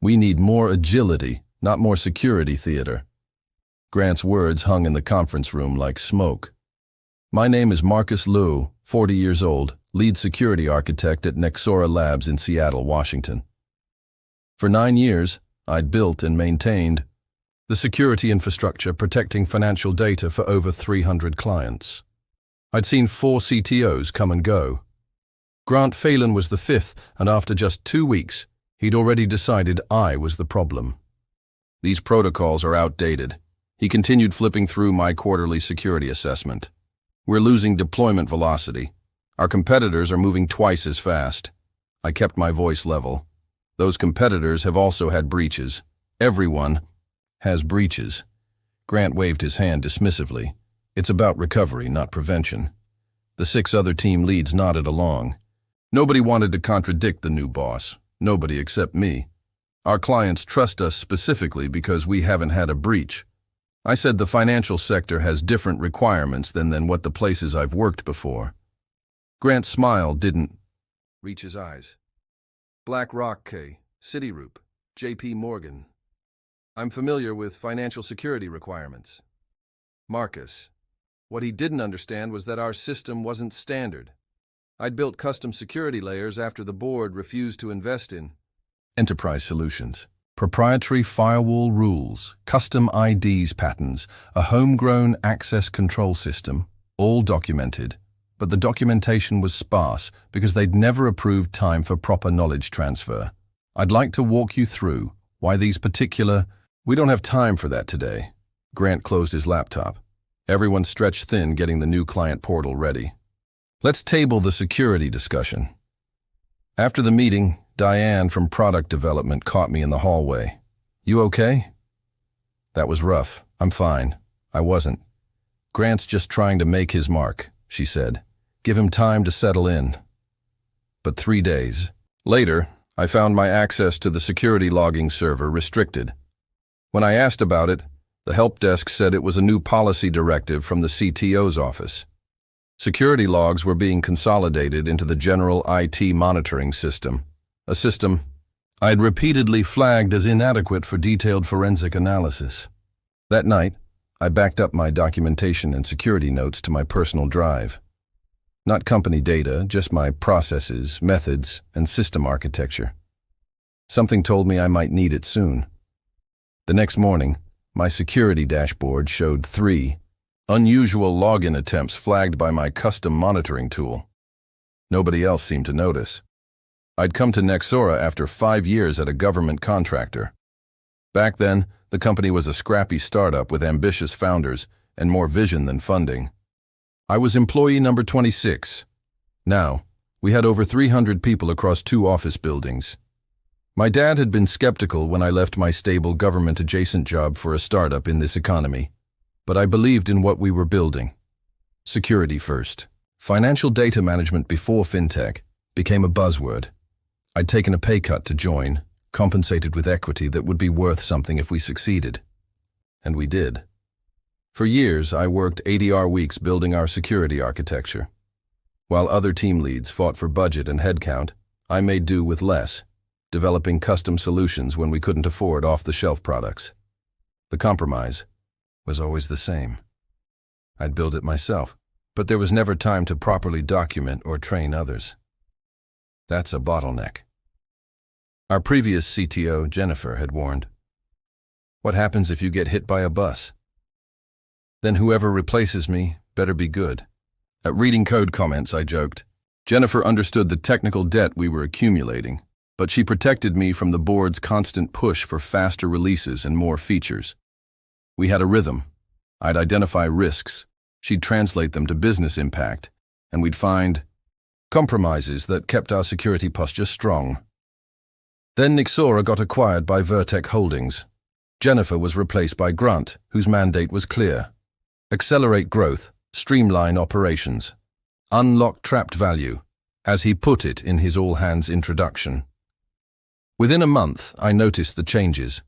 We need more agility, not more security theater. Grant's words hung in the conference room like smoke. My name is Marcus Liu, 40 years old, lead security architect at Nexora Labs in Seattle, Washington. For 9 years, I'd built and maintained the security infrastructure protecting financial data for over 300 clients. I'd seen 4 CTOs come and go. Grant Phelan was the 5th, and after just 2 weeks, he'd already decided I was the problem. These protocols are outdated. He continued flipping through my quarterly security assessment. We're losing deployment velocity. Our competitors are moving twice as fast. I kept my voice level. Those competitors have also had breaches. Everyone has breaches. Grant waved his hand dismissively. It's about recovery, not prevention. The 6 other team leads nodded along. Nobody wanted to contradict the new boss. Nobody except me. Our clients trust us specifically because we haven't had a breach. I said the financial sector has different requirements than what the places I've worked before. Grant's smile didn't reach his eyes. BlackRock, Citigroup, JP Morgan. I'm familiar with financial security requirements. Marcus. What he didn't understand was that our system wasn't standard. I'd built custom security layers after the board refused to invest in enterprise solutions. Proprietary firewall rules, custom IDs patterns, a homegrown access control system, all documented, but the documentation was sparse because they'd never approved time for proper knowledge transfer. I'd like to walk you through why these particular... We don't have time for that today. Grant closed his laptop. Everyone stretched thin getting the new client portal ready. Let's table the security discussion. After the meeting, Diane from product development caught me in the hallway. You okay? That was rough. I'm fine. I wasn't. Grant's just trying to make his mark, she said. Give him time to settle in. But 3 days later, I found my access to the security logging server restricted. When I asked about it, the help desk said it was a new policy directive from the CTO's office. Security logs were being consolidated into the general IT monitoring system, a system I'd repeatedly flagged as inadequate for detailed forensic analysis. That night, I backed up my documentation and security notes to my personal drive. Not company data, just my processes, methods, and system architecture. Something told me I might need it soon. The next morning, my security dashboard showed 3 unusual login attempts flagged by my custom monitoring tool. Nobody else seemed to notice. I'd come to Nexora after 5 years at a government contractor. Back then, the company was a scrappy startup with ambitious founders and more vision than funding. I was employee number 26. Now, we had over 300 people across 2 office buildings. My dad had been skeptical when I left my stable government-adjacent job for a startup in this economy, but I believed in what we were building. Security first. Financial data management before fintech became a buzzword. I'd taken a pay cut to join, compensated with equity that would be worth something if we succeeded. And we did. For years, I worked 80-hour weeks building our security architecture. While other team leads fought for budget and headcount, I made do with less, developing custom solutions when we couldn't afford off-the-shelf products. The compromise was always the same. I'd build it myself, but there was never time to properly document or train others. That's a bottleneck. Our previous CTO, Jennifer, had warned, "What happens if you get hit by a bus? Then whoever replaces me better be good." At reading code comments, I joked. Jennifer understood the technical debt we were accumulating, but she protected me from the board's constant push for faster releases and more features. We had a rhythm. I'd identify risks, she'd translate them to business impact, and we'd find compromises that kept our security posture strong. Then Nexora got acquired by Vertec Holdings. Jennifer was replaced by Grant, whose mandate was clear. Accelerate growth, streamline operations, unlock trapped value, as he put it in his all-hands introduction. Within a month, I noticed the changes.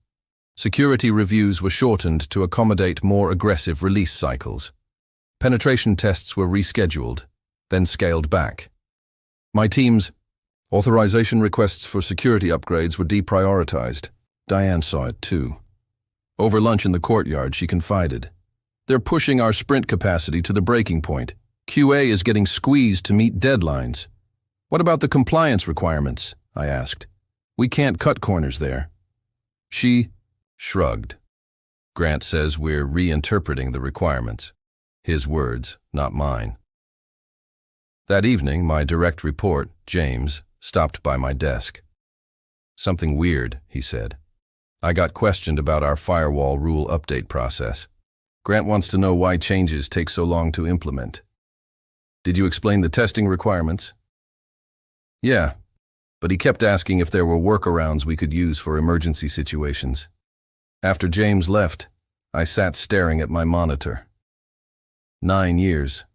Security reviews were shortened to accommodate more aggressive release cycles. Penetration tests were rescheduled, then scaled back. My team's authorization requests for security upgrades were deprioritized, Diane saw it too. Over lunch in the courtyard, she confided, "They're pushing our sprint capacity to the breaking point. QA is getting squeezed to meet deadlines." "What about the compliance requirements?" I asked. "We can't cut corners there." She shrugged. "Grant says we're reinterpreting the requirements." His words, not mine. That evening, my direct report, James, stopped by my desk. "Something weird," he said. "I got questioned about our firewall rule update process. Grant wants to know why changes take so long to implement." "Did you explain the testing requirements?" "Yeah, but he kept asking if there were workarounds we could use for emergency situations." After James left, I sat staring at my monitor. 9 years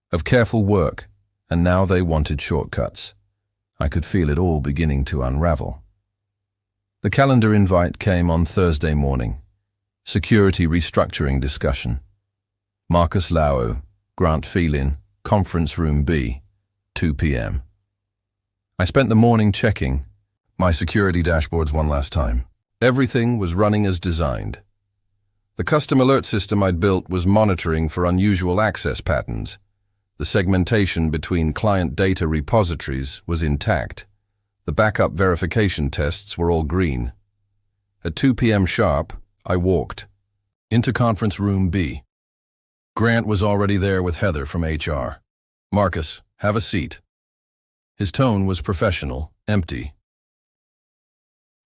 of careful work, and now they wanted shortcuts. I could feel it all beginning to unravel. The calendar invite came on Thursday morning. Security restructuring discussion. Marcus Lau, Grant Phelan, Conference Room B, 2 p.m. I spent the morning checking my security dashboards one last time. Everything was running as designed. The custom alert system I'd built was monitoring for unusual access patterns. The segmentation between client data repositories was intact. The backup verification tests were all green. At 2 p.m. sharp, I walked into Conference Room B. Grant was already there with Heather from HR. "Marcus, have a seat." His tone was professional, empty.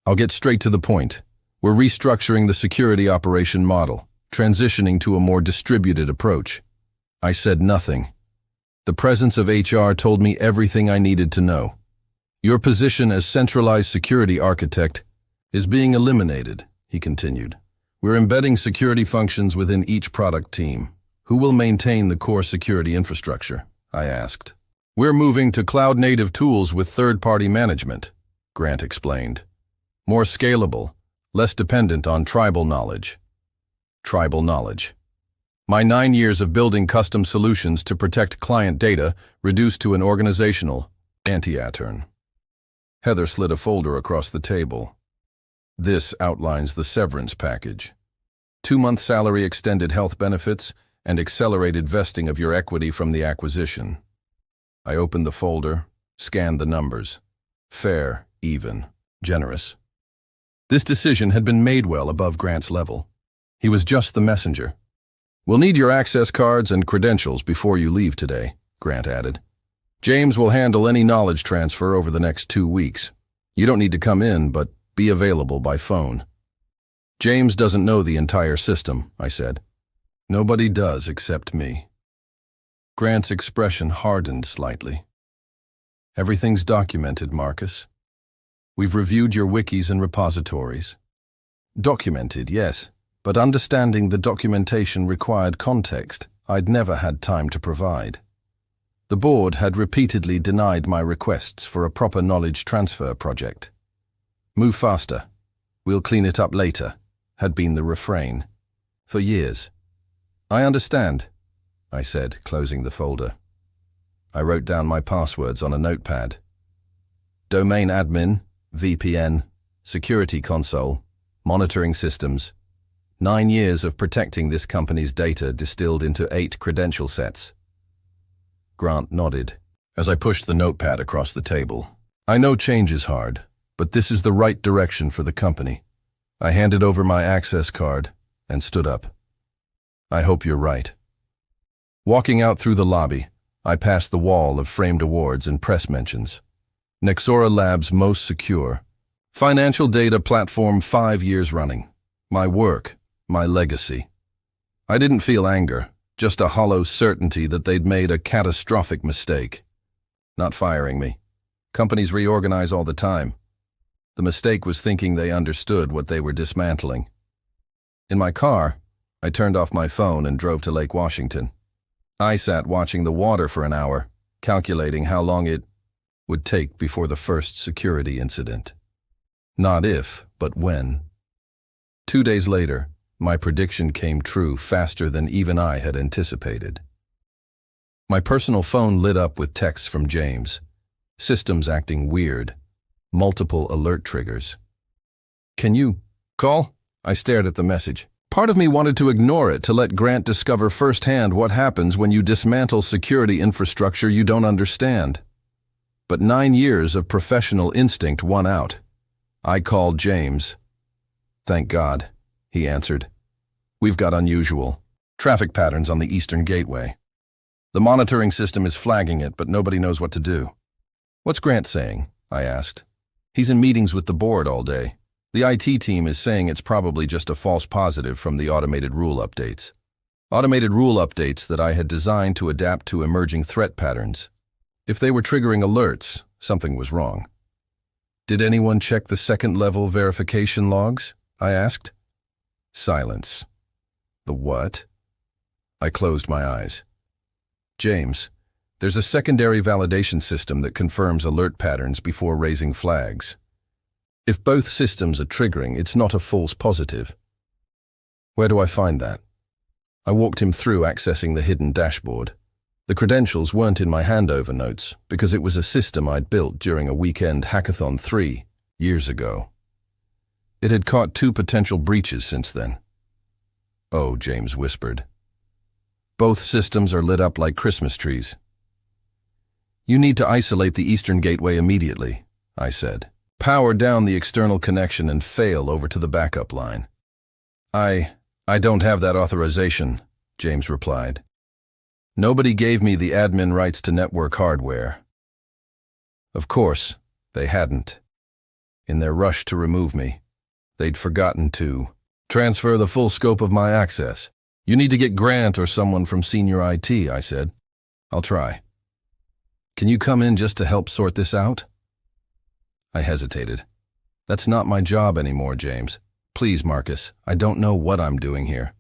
"I'll get straight to the point. We're restructuring the security operation model, transitioning to a more distributed approach." I said nothing. The presence of HR told me everything I needed to know. "Your position as centralized security architect is being eliminated," he continued. "We're embedding security functions within each product team. Who will maintain the core security infrastructure?" I asked. "We're moving to cloud-native tools with third-party management," Grant explained. "More scalable, less dependent on tribal knowledge." Tribal knowledge. My 9 years of building custom solutions to protect client data reduced to an organizational anti-pattern. Heather slid a folder across the table. "This outlines the severance package. 2-month salary, extended health benefits, and accelerated vesting of your equity from the acquisition." I opened the folder, scanned the numbers. Fair, even, generous. This decision had been made well above Grant's level. He was just the messenger. "We'll need your access cards and credentials before you leave today," Grant added. "James will handle any knowledge transfer over the next 2 weeks. You don't need to come in, but be available by phone." "James doesn't know the entire system," I said. "Nobody does except me." Grant's expression hardened slightly. "Everything's documented, Marcus. We've reviewed your wikis and repositories." "Documented, yes, but understanding the documentation required context I'd never had time to provide. The board had repeatedly denied my requests for a proper knowledge transfer project. Move faster. We'll clean it up later, had been the refrain. For years. I understand, I said, closing the folder. I wrote down my passwords on a notepad. Domain admin, VPN, security console, monitoring systems. 9 years of protecting this company's data distilled into 8 credential sets. Grant nodded as I pushed the notepad across the table. I know change is hard, but this is the right direction for the company. I handed over my access card and stood up. I hope you're right. Walking out through the lobby, I passed the wall of framed awards and press mentions. Nexora Labs most secure. Financial data platform 5 years running. My work, my legacy. I didn't feel anger, just a hollow certainty that they'd made a catastrophic mistake. Not firing me. Companies reorganize all the time. The mistake was thinking they understood what they were dismantling. In my car, I turned off my phone and drove to Lake Washington. I sat watching the water for an hour, calculating how long it would take before the first security incident. Not if, but when. 2 days later, my prediction came true faster than even I had anticipated. My personal phone lit up with texts from James. Systems acting weird. Multiple alert triggers. Can you call? I stared at the message. Part of me wanted to ignore it to let Grant discover firsthand what happens when you dismantle security infrastructure you don't understand. But 9 years of professional instinct won out. I called James. Thank God, he answered. We've got unusual traffic patterns on the Eastern Gateway. The monitoring system is flagging it, but nobody knows what to do. What's Grant saying? I asked. He's in meetings with the board all day. The IT team is saying it's probably just a false positive from the automated rule updates. Automated rule updates that I had designed to adapt to emerging threat patterns. If they were triggering alerts, something was wrong. Did anyone check the second-level verification logs? I asked. Silence. The what? I closed my eyes. James, there's a secondary validation system that confirms alert patterns before raising flags. If both systems are triggering, it's not a false positive. Where do I find that? I walked him through accessing the hidden dashboard. The credentials weren't in my handover notes because it was a system I'd built during a weekend hackathon 3 years ago. It had caught 2 potential breaches since then. Oh, James whispered. Both systems are lit up like Christmas trees. You need to isolate the Eastern Gateway immediately, I said. Power down the external connection and fail over to the backup line. I don't have that authorization, James replied. Nobody gave me the admin rights to network hardware. Of course, they hadn't. In their rush to remove me, they'd forgotten to transfer the full scope of my access. You need to get Grant or someone from senior IT, I said. I'll try. Can you come in just to help sort this out? I hesitated. That's not my job anymore, James. Please, Marcus, I don't know what I'm doing here.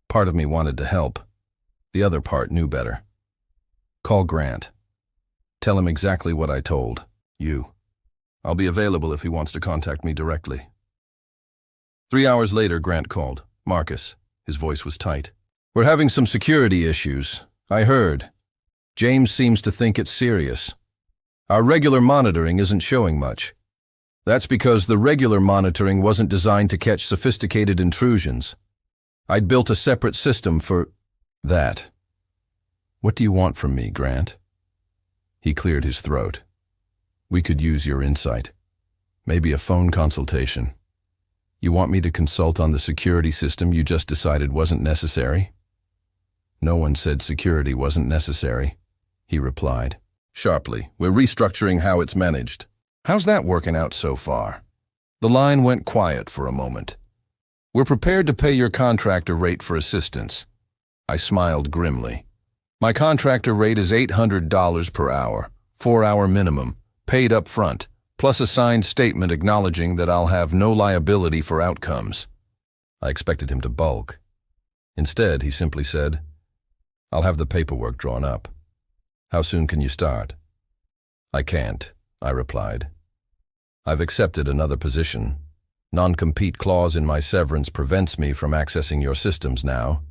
Part of me wanted to help. The other part knew better. Call Grant. Tell him exactly what I told you. I'll be available if he wants to contact me directly. 3 hours later, Grant called. Marcus. His voice was tight. We're having some security issues. I heard. James seems to think it's serious. Our regular monitoring isn't showing much. That's because the regular monitoring wasn't designed to catch sophisticated intrusions. I'd built a separate system for that. What do you want from me, Grant? He cleared his throat. We could use your insight. Maybe a phone consultation. You want me to consult on the security system you just decided wasn't necessary? No one said security wasn't necessary, he replied. Sharply, we're restructuring how it's managed. How's that working out so far? The line went quiet for a moment. We're prepared to pay your contractor rate for assistance. I smiled grimly. My contractor rate is $800 per hour, 4-hour minimum, paid up front, plus a signed statement acknowledging that I'll have no liability for outcomes. I expected him to balk. Instead, he simply said, I'll have the paperwork drawn up. How soon can you start? I can't, I replied. I've accepted another position. Non-compete clause in my severance prevents me from accessing your systems now,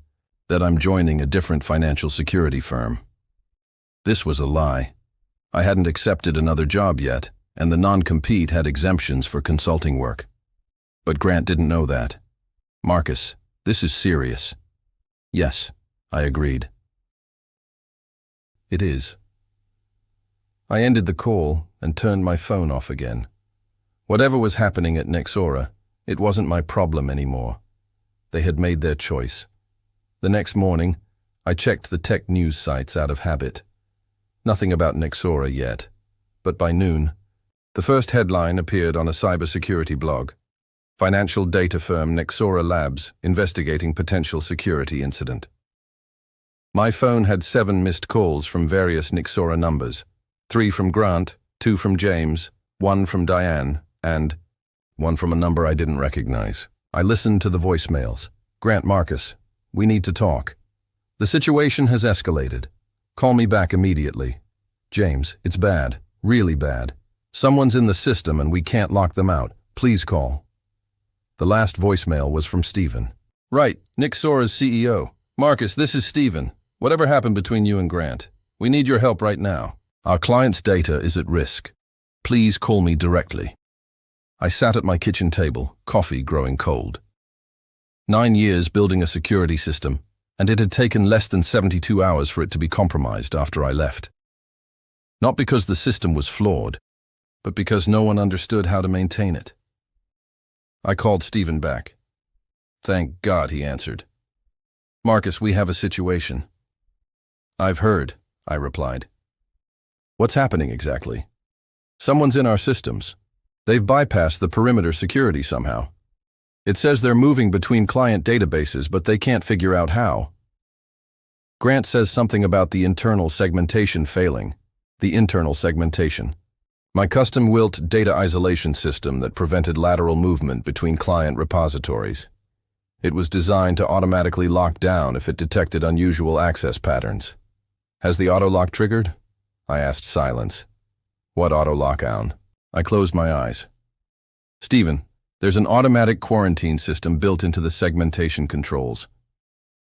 that I'm joining a different financial security firm. This was a lie. I hadn't accepted another job yet, and the non-compete had exemptions for consulting work. But Grant didn't know that. Marcus, this is serious. Yes, I agreed. It is. I ended the call and turned my phone off again. Whatever was happening at Nexora, it wasn't my problem anymore. They had made their choice. The next morning, I checked the tech news sites out of habit. Nothing about Nexora yet, but by noon, the first headline appeared on a cybersecurity blog. Financial data firm Nexora Labs investigating potential security incident. My phone had 7 missed calls from various Nexora numbers, 3 from Grant, 2 from James, 1 from Diane, and 1 from a number I didn't recognize. I listened to the voicemails. Grant, Marcus, we need to talk. The situation has escalated. Call me back immediately. James, it's bad, really bad. Someone's in the system and we can't lock them out. Please call. The last voicemail was from Stephen. Right, Nexora's CEO. Marcus, this is Stephen. Whatever happened between you and Grant? We need your help right now. Our client's data is at risk. Please call me directly. I sat at my kitchen table, coffee growing cold. 9 years building a security system, and it had taken less than 72 hours for it to be compromised after I left. Not because the system was flawed, but because no one understood how to maintain it. I called Stephen back. "Thank God," he answered. "Marcus, we have a situation." "I've heard," I replied. "What's happening exactly?" "Someone's in our systems. They've bypassed the perimeter security somehow. It says they're moving between client databases, but they can't figure out how." Grant says something about the internal segmentation failing. The internal segmentation. My custom-built data isolation system that prevented lateral movement between client repositories. It was designed to automatically lock down if it detected unusual access patterns. "Has the auto-lock triggered?" I asked. Silence. "What auto-lockdown?" I closed my eyes. "Stephen, there's an automatic quarantine system built into the segmentation controls.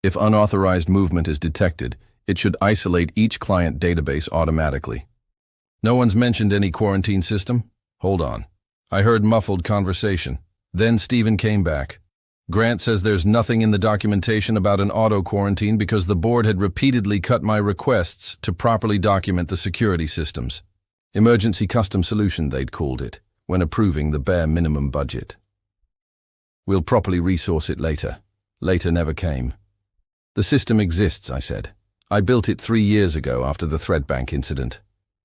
If unauthorized movement is detected, it should isolate each client database automatically." "No one's mentioned any quarantine system?" "Hold on." I heard muffled conversation. Then Stephen came back. "Grant says there's nothing in the documentation about an auto-quarantine because the board had repeatedly cut my requests to properly document the security systems. Emergency custom solution, they'd called it, when approving the bare minimum budget. We'll properly resource it later. Later never came. The system exists, I said. I built it 3 years ago after the Threadbank incident.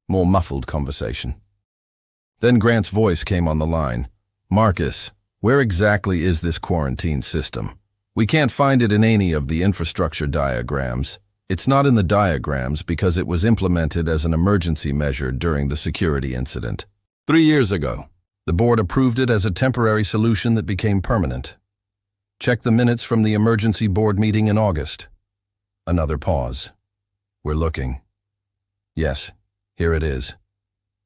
More muffled conversation. Then Grant's voice came on the line. "Marcus, where exactly is this quarantine system? We can't find it in any of the infrastructure diagrams. It's not in the diagrams because it was implemented as an emergency measure during the security incident. 3 years ago, the board approved it as a temporary solution that became permanent. Check the minutes from the emergency board meeting in August." Another pause. "We're looking." "Yes, here it is.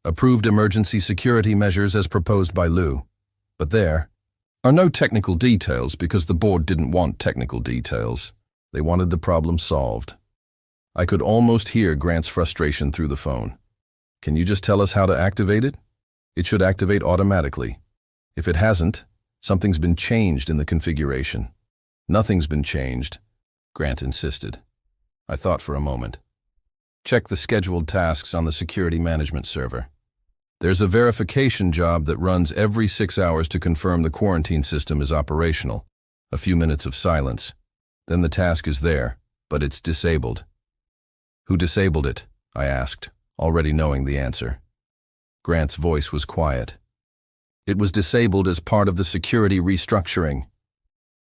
Approved emergency security measures as proposed by Lou. But there are no technical details because the board didn't want technical details. They wanted the problem solved." I could almost hear Grant's frustration through the phone. "Can you just tell us how to activate it? It should activate automatically. If it hasn't, something's been changed in the configuration." "Nothing's been changed," Grant insisted. I thought for a moment. "Check the scheduled tasks on the security management server. There's a verification job that runs every 6 hours to confirm the quarantine system is operational. A few minutes of silence. Then the task is there, but it's disabled." "Who disabled it?" I asked, already knowing the answer. Grant's voice was quiet. "It was disabled as part of the security restructuring.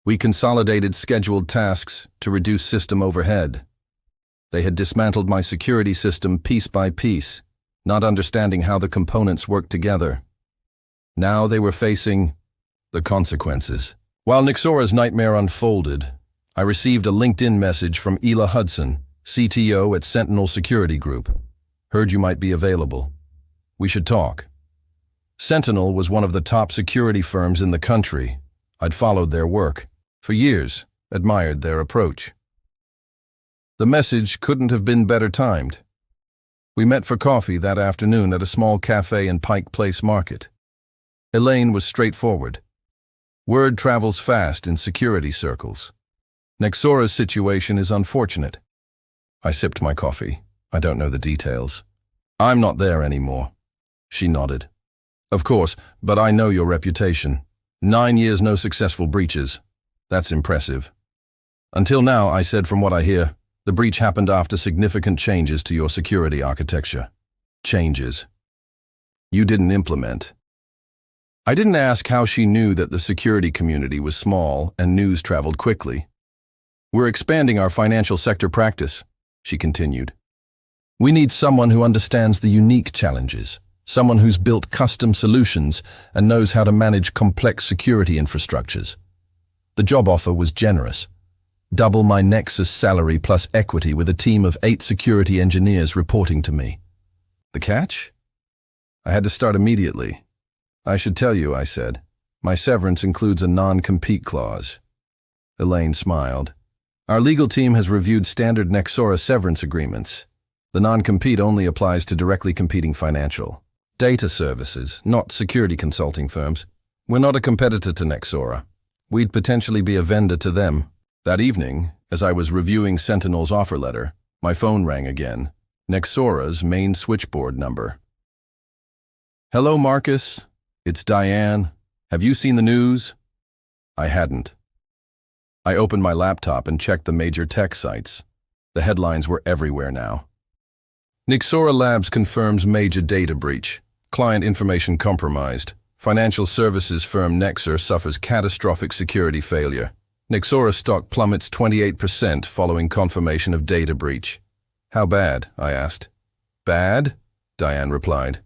We consolidated scheduled tasks to reduce system overhead. They had dismantled my security system piece by piece, not understanding how the components worked together. Now they were facing the consequences." While Nixora's nightmare unfolded, I received a LinkedIn message from Ela Hudson, CTO at Sentinel Security Group. "Heard you might be available. We should talk." Sentinel was one of the top security firms in the country. I'd followed their work for years, admired their approach. The message couldn't have been better timed. We met for coffee that afternoon at a small cafe in Pike Place Market. Elaine was straightforward. Word travels fast in security circles. "Nexora's situation is unfortunate." I sipped my coffee. "I don't know the details." "I'm not there anymore." She nodded. "Of course, but I know your reputation. 9 years, no successful breaches. That's impressive." "Until now," I said, "from what I hear, the breach happened after significant changes to your security architecture." "Changes you didn't implement." I didn't ask how she knew that the security community was small and news traveled quickly. "We're expanding our financial sector practice," she continued. "We need someone who understands the unique challenges, someone who's built custom solutions and knows how to manage complex security infrastructures." The job offer was generous. Double my Nexus salary plus equity with a team of 8 security engineers reporting to me. The catch? I had to start immediately. "I should tell you," I said. "My severance includes a non-compete clause." Elaine smiled. "Our legal team has reviewed standard Nexora severance agreements. The non-compete only applies to directly competing financial data services, not security consulting firms." We're not a competitor to Nexora. We'd potentially be a vendor to them. That evening, as I was reviewing Sentinel's offer letter, my phone rang again. Nexora's main switchboard number. "Hello, Marcus. It's Diane. Have you seen the news?" I hadn't. I opened my laptop and checked the major tech sites. The headlines were everywhere now. Nexora Labs confirms major data breach. Client information compromised. Financial services firm Nexor suffers catastrophic security failure. Nexora stock plummets 28% following confirmation of data breach. "How bad?" I asked. "Bad?" Diane replied.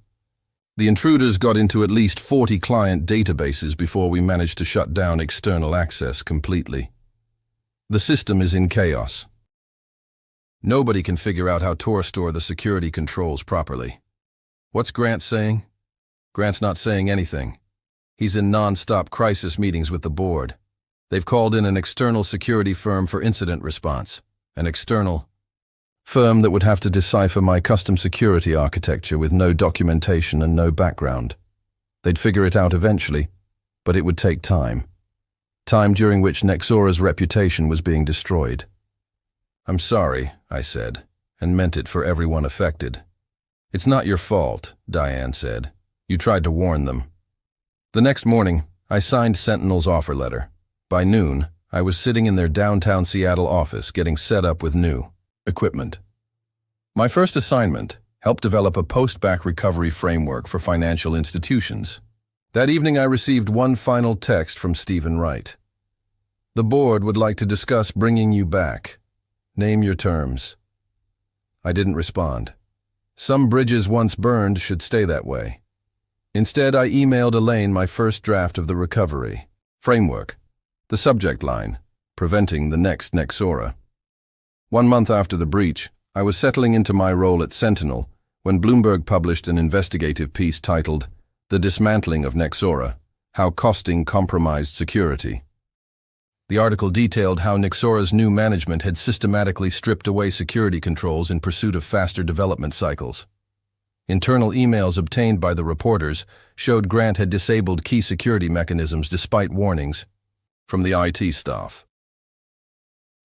"The intruders got into at least 40 client databases before we managed to shut down external access completely. The system is in chaos. Nobody can figure out how to restore the security controls properly." "What's Grant saying?" "Grant's not saying anything. He's in non-stop crisis meetings with the board. They've called in an external security firm for incident response. An external firm that would have to decipher my custom security architecture with no documentation and no background. They'd figure it out eventually, but it would take time. Time during which Nexora's reputation was being destroyed." "I'm sorry," I said, and meant it for everyone affected. "It's not your fault," Diane said. "You tried to warn them." The next morning, I signed Sentinel's offer letter. By noon, I was sitting in their downtown Seattle office getting set up with new equipment. My first assignment helped develop a post-back recovery framework for financial institutions. That evening, I received one final text from Stephen Wright. "The board would like to discuss bringing you back. Name your terms." I didn't respond. Some bridges once burned should stay that way. Instead, I emailed Elaine my first draft of the recovery framework. The subject line, "Preventing the next Nexora." 1 month after the breach, I was settling into my role at Sentinel when Bloomberg published an investigative piece titled, "The Dismantling of Nexora, How Costing Compromised Security." The article detailed how Nexora's new management had systematically stripped away security controls in pursuit of faster development cycles. Internal emails obtained by the reporters showed Grant had disabled key security mechanisms despite warnings from the IT staff.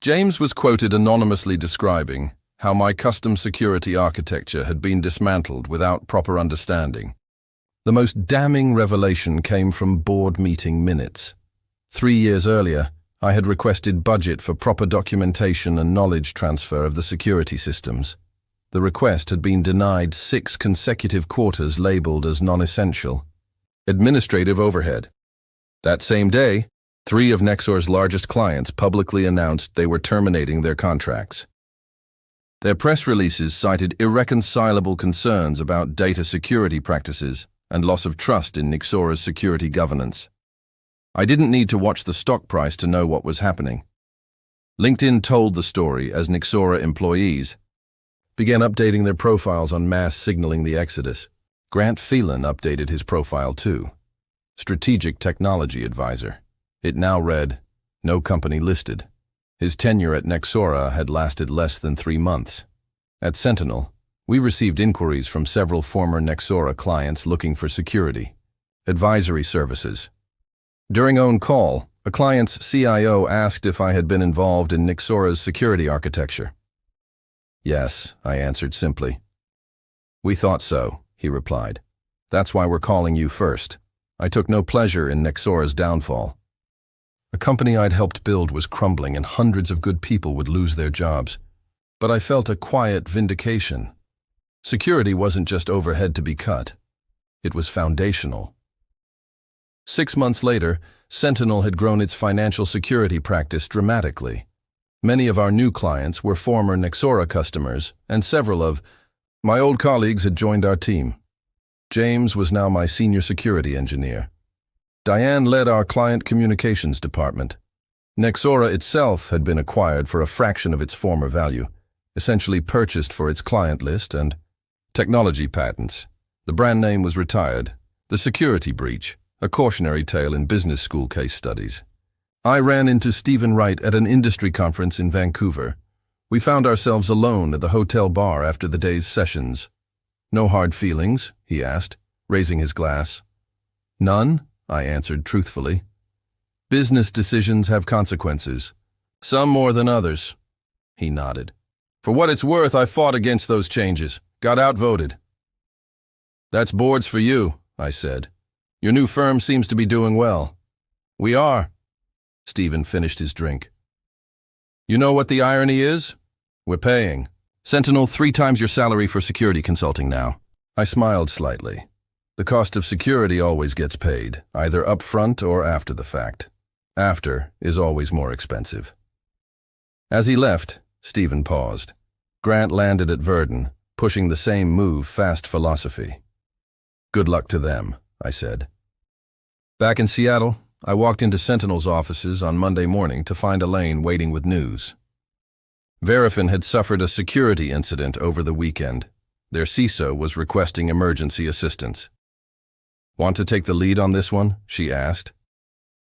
James was quoted anonymously describing how my custom security architecture had been dismantled without proper understanding. The most damning revelation came from board meeting minutes. 3 years earlier, I had requested budget for proper documentation and knowledge transfer of the security systems. The request had been denied 6 consecutive quarters labeled as non-essential. Administrative overhead. That same day, 3 of Nexor's largest clients publicly announced they were terminating their contracts. Their press releases cited irreconcilable concerns about data security practices and loss of trust in Nexora's security governance. I didn't need to watch the stock price to know what was happening. LinkedIn told the story as Nexora employees began updating their profiles on mass signaling the exodus. Grant Phelan updated his profile too. Strategic Technology Advisor. It now read, "No company listed." His tenure at Nexora had lasted less than 3 months. At Sentinel, we received inquiries from several former Nexora clients looking for security advisory services. During own call, a client's CIO asked if I had been involved in Nexora's security architecture. "Yes," I answered simply. "We thought so," he replied. "That's why we're calling you first. I took no pleasure in Nexora's downfall. A company I'd helped build was crumbling and hundreds of good people would lose their jobs. But I felt a quiet vindication. Security wasn't just overhead to be cut. It was foundational." 6 months later, Sentinel had grown its financial security practice dramatically. Many of our new clients were former Nexora customers, and several of my old colleagues had joined our team. James was now my senior security engineer. Diane led our client communications department. Nexora itself had been acquired for a fraction of its former value, essentially purchased for its client list and technology patents. The brand name was retired. The security breach, a cautionary tale in business school case studies. I ran into Stephen Wright at an industry conference in Vancouver. We found ourselves alone at the hotel bar after the day's sessions. "No hard feelings?" he asked, raising his glass. "None?" I answered truthfully. Business decisions have consequences. Some more than others. He nodded. For what it's worth, I fought against those changes. Got outvoted. That's boards for you, I said. Your new firm seems to be doing well. We are. Stephen finished his drink. You know what the irony is? We're paying. Sentinel 3 times your salary for security consulting now. I smiled slightly. The cost of security always gets paid, either up front or after the fact. After is always more expensive. As he left, Stephen paused. Grant landed at Verdun, pushing the same move-fast philosophy. Good luck to them, I said. Back in Seattle, I walked into Sentinel's offices on Monday morning to find Elaine waiting with news. Verifin had suffered a security incident over the weekend. Their CISO was requesting emergency assistance. Want to take the lead on this one? She asked.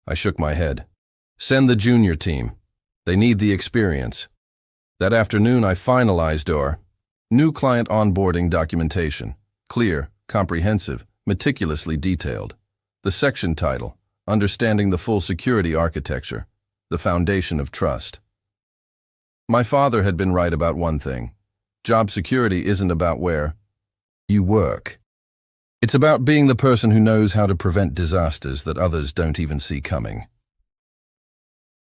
I shook my head. Send the junior team. They need the experience. That afternoon I finalized our new client onboarding documentation. Clear, comprehensive, meticulously detailed. The section title, Understanding the Full Security Architecture, the Foundation of Trust. My father had been right about one thing. Job security isn't about where you work. It's about being the person who knows how to prevent disasters that others don't even see coming.